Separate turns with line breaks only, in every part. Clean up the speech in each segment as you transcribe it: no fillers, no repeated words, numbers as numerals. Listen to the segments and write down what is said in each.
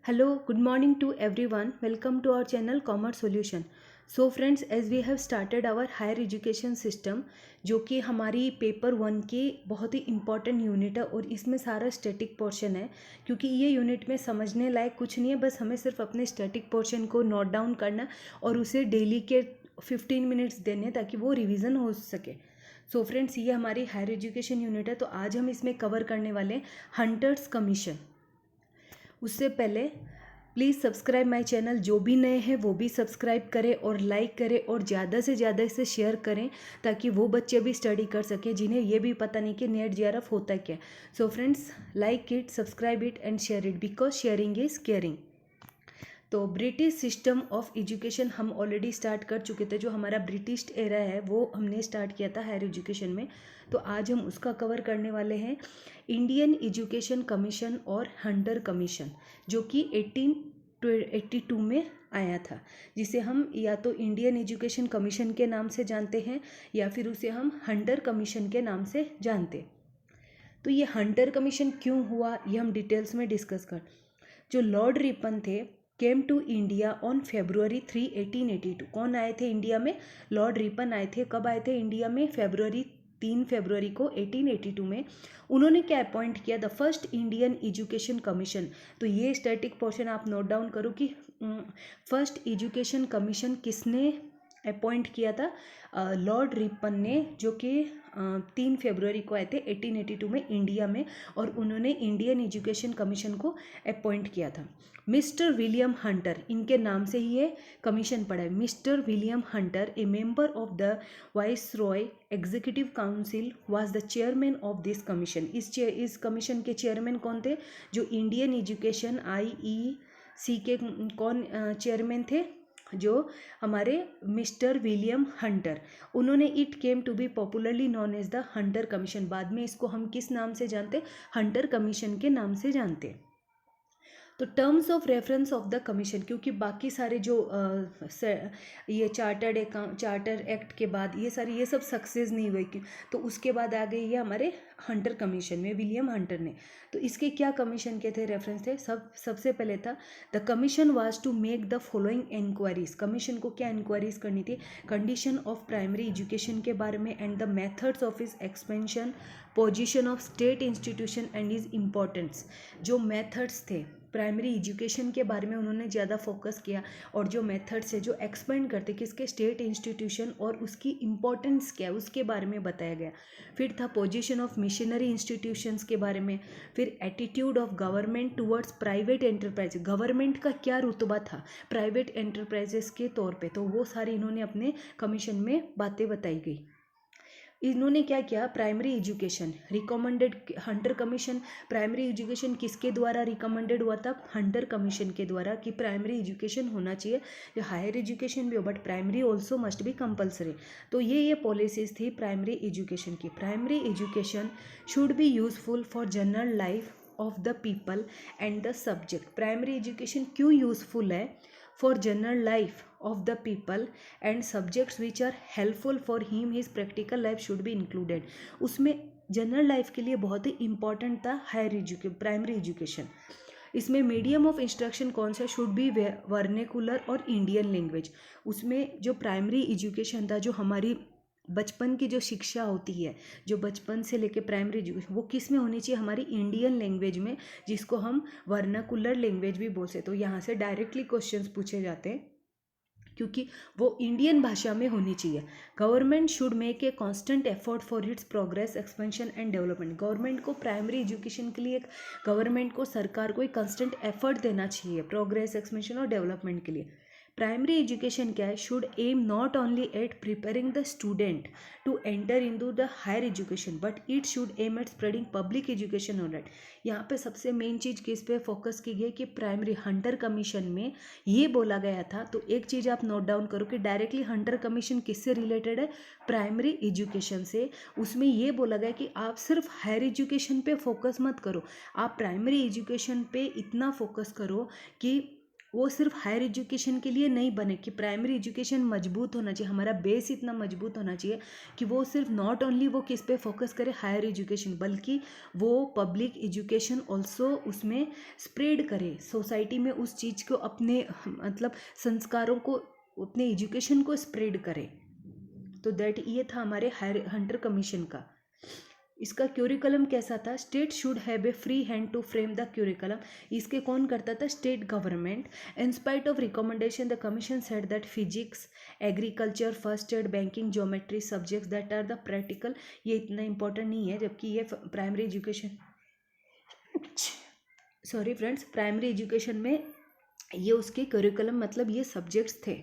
Hello, good morning to everyone. Welcome to our channel Commerce Solution. So friends, as we have started our higher education system, जो कि हमारी paper 1 की बहुत ही important unit है और इसमें सारा स्टैटिक पोर्शन है। क्योंकि ये यूनिट में समझने लायक कुछ नहीं है, बस हमें सिर्फ अपने स्टैटिक पोर्शन को नोट डाउन करना और उसे डेली के 15 मिनट्स देने ताकि वो रिवीजन हो सके। सो फ्रेंड्स, ये हमारी हायर एजुकेशन यूनिट है। तो आज हम इसमें कवर करने वाले हैं हंटर्स कमीशन। उससे पहले प्लीज़ सब्सक्राइब माय चैनल, जो भी नए हैं वो भी सब्सक्राइब करें और लाइक करें और ज़्यादा से ज़्यादा इसे शेयर करें ताकि वो बच्चे भी स्टडी कर सकें जिन्हें ये भी पता नहीं कि नेट जेआरएफ होता क्या। So friends, like it, subscribe it and share it because sharing is caring. तो ब्रिटिश सिस्टम ऑफ एजुकेशन हम ऑलरेडी स्टार्ट कर चुके थे। जो हमारा ब्रिटिश एरा है वो हमने स्टार्ट किया था हायर एजुकेशन में। तो आज हम उसका कवर करने वाले हैं इंडियन एजुकेशन कमीशन और हंटर कमीशन, जो कि 1882 में आया था, जिसे हम या तो इंडियन एजुकेशन कमीशन के नाम से जानते हैं या फिर उसे हम हंटर कमीशन के नाम से जानते। तो ये हंटर कमीशन क्यों हुआ ये हम डिटेल्स में डिस्कस कर। जो लॉर्ड रिपन थे came to India on February 3, 1882। कौन आए थे इंडिया में? लॉर्ड रिपन आए थे। कब आए थे इंडिया में? 3 फरवरी को 1882 में। उन्होंने क्या अपॉइंट किया? The first Indian education commission. तो ये स्टैटिक पोर्शन आप नोट डाउन करो कि फर्स्ट एजुकेशन कमीशन किसने अपॉइंट किया था? लॉर्ड रिपन ने, जो कि 3 फरवरी को आए थे 1882 में इंडिया में, और उन्होंने इंडियन एजुकेशन कमीशन को अपॉइंट किया था। मिस्टर विलियम हंटर, इनके नाम से ही ये कमीशन पड़ा है। Mister William Hunter, A member of the viceroy executive council, was the chairman of this commission. इस कमीशन के चेयरमैन कौन थे? जो इंडियन एजुकेशन IEC के कौन चेयरमैन थे? जो हमारे मिस्टर विलियम हंटर। उन्होंने it came to be popularly known as the Hunter commission. बाद में इसको हम किस नाम से जानते? हंटर कमीशन के नाम से जानते। तो terms of reference of the commission, क्योंकि बाकी सारे जो ये चार्टर एक्ट के बाद ये सब सक्सेस नहीं हुए, तो उसके बाद आ गई ये हमारे हंटर कमीशन में विलियम हंटर ने। तो इसके क्या कमीशन के थे रेफरेंस थे? सबसे पहले था the commission was to make the following inquiries. Commission को क्या इंक्वायरीज करनी थी? कंडीशन ऑफ प्राइमरी एजुकेशन के बारे में and the methods of is expansion, position of state institution and is importance. जो मेथड्स थे प्राइमरी एजुकेशन के बारे में उन्होंने ज़्यादा फोकस किया, और जो मेथड्स है जो एक्सपेंड करते किसके? स्टेट इंस्टीट्यूशन, और उसकी इम्पोर्टेंस क्या है उसके बारे में बताया गया। फिर था पोजीशन ऑफ मिशनरी इंस्टीट्यूशंस के बारे में। फिर attitude of government towards private enterprise, government का क्या रुतबा था प्राइवेट एंटरप्राइजेस के तौर पे, तो वो सारी इन्होंने अपने कमीशन में बातें बताई गई। इन्होंने क्या किया? Primary education recommended. Hunter commission primary education किसके द्वारा रिकमेंडेड हुआ था? हंटर कमीशन के द्वारा, कि प्राइमरी एजुकेशन होना चाहिए। जो हायर एजुकेशन भी हो but primary also must be compulsory. तो ये पॉलिसीज थी प्राइमरी एजुकेशन की। Primary education should be useful for general life of the people and the subject. Primary education क्यों यूजफुल है? For general life of the people and subjects which are helpful for him his practical life should be included। उसमें general life के लिए बहुत ही important था primary education. इसमें medium of instruction कौन सा? शुड बी वर्नेकुलर और इंडियन लैंग्वेज। उसमें जो प्राइमरी एजुकेशन था, जो हमारी बचपन की जो शिक्षा होती है, जो बचपन से लेके प्राइमरी एजुकेशन, वो किस में होनी चाहिए? हमारी इंडियन लैंग्वेज में, जिसको हम वर्नाकुलर लैंग्वेज भी बोलते। तो यहाँ से डायरेक्टली क्वेश्चंस पूछे जाते हैं क्योंकि वो इंडियन भाषा में होनी चाहिए। Government should make a constant effort for its progress, expansion and development. Government को प्राइमरी एजुकेशन के लिए, गवर्नमेंट को, सरकार को एक कांस्टेंट एफर्ट देना चाहिए प्रोग्रेस, एक्सपेंशन और डेवलपमेंट के लिए। प्राइमरी एजुकेशन क्या है? Should aim not only at preparing the student to enter into the higher education but it should aim at spreading public education knowledge. यहाँ पे सबसे मेन चीज़ किस पे फोकस की गई कि प्राइमरी हंटर कमीशन में ये बोला गया था। तो एक चीज़ आप नोट डाउन करो कि डायरेक्टली हंटर कमीशन किससे रिलेटेड है? प्राइमरी एजुकेशन से। उसमें ये बोला गया कि आप सिर्फ हायर एजुकेशन पे फोकस मत करो, आप प्राइमरी एजुकेशन पे इतना फोकस करो कि वो सिर्फ हायर एजुकेशन के लिए नहीं बने कि प्राइमरी एजुकेशन मजबूत होना चाहिए, हमारा बेस इतना मजबूत होना चाहिए कि वो सिर्फ नॉट ओनली वो किस पे फोकस करे हायर एजुकेशन, बल्कि वो पब्लिक एजुकेशन ऑल्सो उसमें स्प्रेड करे सोसाइटी में, उस चीज़ को अपने मतलब संस्कारों को अपने एजुकेशन को स्प्रेड करे। तो दैट ये था हमारे हंटर कमीशन का। इसका क्यूरिकुलम कैसा था? State should have a free hand to frame the curriculum. इसके कौन करता था? State government. In spite of recommendation the commission said that physics, agriculture, first aid, banking, geometry subjects that are the practical, ये इतना important नहीं है, जबकि ये primary education sorry friends, primary education में ये उसके करिकुलम मतलब ये सब्जेक्ट्स थे।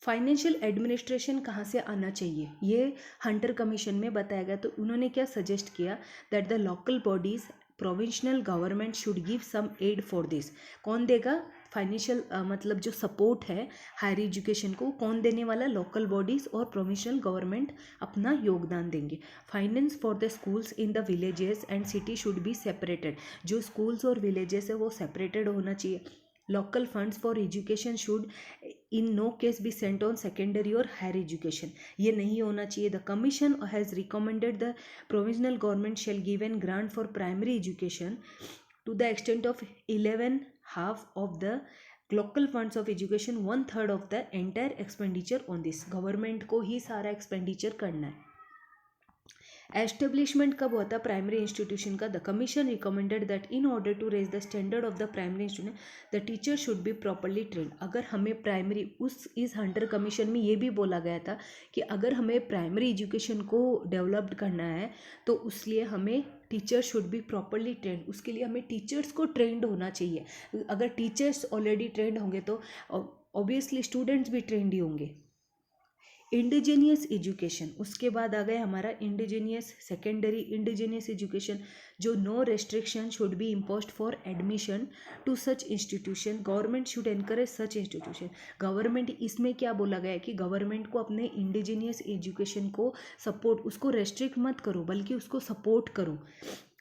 फाइनेंशियल एडमिनिस्ट्रेशन कहाँ से आना चाहिए, ये हंटर कमीशन में बताया गया। तो उन्होंने क्या सजेस्ट किया? That the local bodies, provincial government should give some aid for this. कौन देगा फाइनेंशियल मतलब जो सपोर्ट है हायर एजुकेशन को, कौन देने वाला? लोकल बॉडीज़ और प्रोविंशनल गवर्नमेंट अपना योगदान देंगे। Finance for the schools in the villages and city should be separated. जो स्कूल्स और विलेजेस है वो सेपरेटेड होना चाहिए। Local funds for education should in no case be sent on secondary और हायर एजुकेशन, ये नहीं होना चाहिए। The commission has recommended the provisional government shall give an grant for primary education to the extent of 11 half of the local funds of education, 1/3 of the entire expenditure on this। Government को ही सारा expenditure करना है। Establishment कब होता है primary institution का? The commission recommended that in order to raise the standard of the primary institution the teacher should be properly trained. अगर हमें प्राइमरी इस हंटर कमीशन में ये भी बोला गया था कि अगर हमें प्राइमरी एजुकेशन को डेवलप्ड करना है तो उसलिए हमें teacher should be properly trend, उसके लिए हमें टीचर्स को ट्रेंड होना चाहिए। अगर टीचर्स ऑलरेडी ट्रेंड होंगे तो ऑब्वियसली स्टूडेंट्स भी ट्रेंड ही होंगे। इंडिजीनियस एजुकेशन, उसके बाद आ गया हमारा इंडिजीनियस सेकेंडरी इंडिजीनियस एजुकेशन, जो no restriction should be imposed for admission to such institution, government should encourage such institution. Government इसमें क्या बोला गया है कि गवर्नमेंट को अपने इंडिजीनियस एजुकेशन को सपोर्ट, उसको रेस्ट्रिक्ट मत करो बल्कि उसको सपोर्ट करो।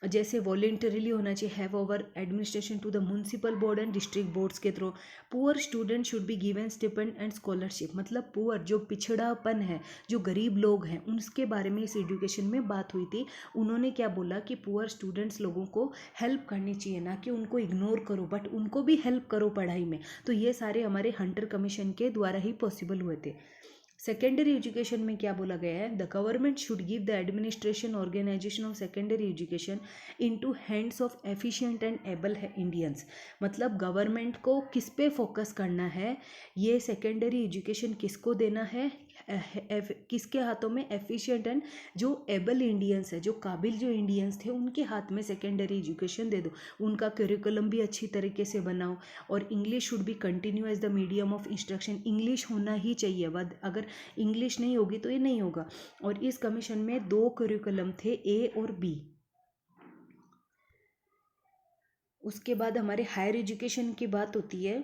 जैसे वॉलेंटरीली होना चाहिए, have over administration to the municipal board and district boards के through. Poor student should be given stipend and scholarship, मतलब पुअर जो पिछड़ापन है, जो गरीब लोग हैं, उनके बारे में इस एजुकेशन में बात हुई थी। उन्होंने क्या बोला कि पुअर स्टूडेंट्स लोगों को हेल्प करनी चाहिए, ना कि उनको इग्नोर करो बट उनको भी हेल्प करो पढ़ाई में। तो ये सारे हमारे हंटर कमीशन के द्वारा ही पॉसिबल हुए थे। सेकेंडरी एजुकेशन में क्या बोला गया है? The government should give the administration organization of secondary education into hands of efficient and able Indians. मतलब गवर्नमेंट को किस पे फोकस करना है, ये सेकेंडरी एजुकेशन किसको देना है? किसके हाथों में? एफिशिएंट एंड जो एबल इंडियंस है, जो काबिल जो इंडियंस थे, उनके हाथ में सेकेंडरी एजुकेशन दे दो। उनका करिकुलम भी अच्छी तरीके से बनाओ और English should be continue as the medium of instruction. English होना ही चाहिए, अगर इंग्लिश नहीं होगी तो ये नहीं होगा। और इस कमीशन में 2 करिकुलम थे, ए और बी। उसके बाद हमारे हायर एजुकेशन की बात होती है,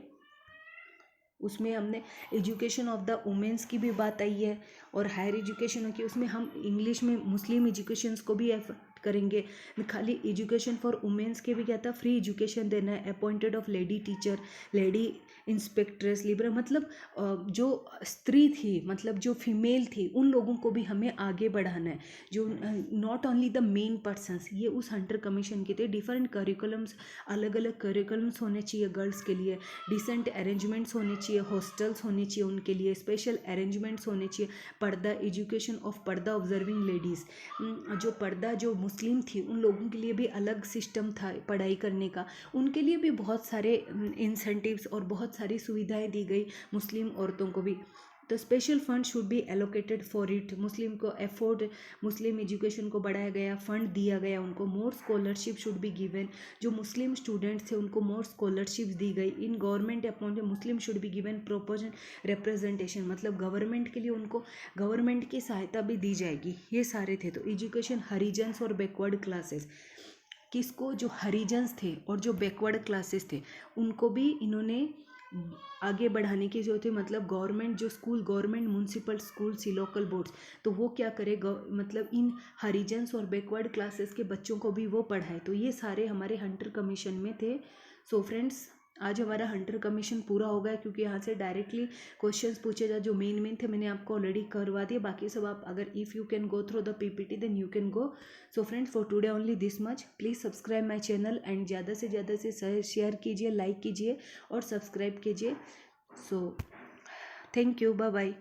उसमें हमने एजुकेशन ऑफ द वुमेंस की भी बात आई है और हायर एजुकेशन की, उसमें हम इंग्लिश में मुस्लिम एजुकेशंस को भी एफर्ट करेंगे। खाली एजुकेशन फॉर वुमेंस के भी क्या था? फ्री एजुकेशन देना है। Appointed of lady teacher, lady inspectress, liberal, मतलब जो स्त्री थी, मतलब जो फीमेल थी, उन लोगों को भी हमें आगे बढ़ाना है। जो not only the main persons, ये उस हंटर कमीशन के थे। डिफरेंट करिकुलम्स, अलग अलग करिकुलम्स होने चाहिए गर्ल्स के लिए, डिसेंट अरेंजमेंट्स होने चाहिए, हॉस्टल्स होने चाहिए उनके लिए, स्पेशल अरेंजमेंट्स होने चाहिए। पर्दा, एजुकेशन ऑफ पर्दा ऑब्जर्विंग लेडीज़, जो पर्दा जो मुस्लिम थी उन लोगों के लिए भी अलग सिस्टम था पढ़ाई करने का, उनके लिए भी बहुत सारे इंसेंटिव्स और बहुत सारी सुविधाएं दी गई मुस्लिम औरतों को भी। तो special fund should be allocated for it, Muslim को एफोर्ड, मुस्लिम एजुकेशन को बढ़ाया गया, फंड दिया गया उनको। मोर स्कॉलरशिप शुड बी गिवन, जो मुस्लिम स्टूडेंट्स थे उनको मोर स्कॉलरशिप्स दी गई। In government appointed Muslim should be given proportion representation, मतलब गवर्नमेंट के लिए उनको गवर्नमेंट की सहायता भी दी जाएगी। ये सारे थे। तो एजुकेशन हरिजन्स और बैकवर्ड क्लासेस, किसको? जो हरिजन्स थे और जो बैकवर्ड क्लासेस थे उनको भी इन्होंने आगे बढ़ाने की जरूरत है। मतलब गवर्नमेंट जो स्कूल, गवर्नमेंट म्यूनसिपल स्कूल सी, लोकल बोर्ड्स, तो वो क्या करे, मतलब इन हरिजन्स और बैकवर्ड क्लासेस के बच्चों को भी वो पढ़ाए। तो ये सारे हमारे हंटर कमीशन में थे। सो फ्रेंड्स, आज हमारा हंटर कमीशन पूरा हो गया, क्योंकि यहाँ से डायरेक्टली क्वेश्चंस पूछे जा, जो मेन थे मैंने आपको ऑलरेडी करवा दिए। बाकी सब आप अगर if you can go through the PPT then you can go. So friends, for today only this much. Please subscribe my channel and ज़्यादा से शेयर कीजिए, लाइक कीजिए और सब्सक्राइब कीजिए। So thank you, bye bye.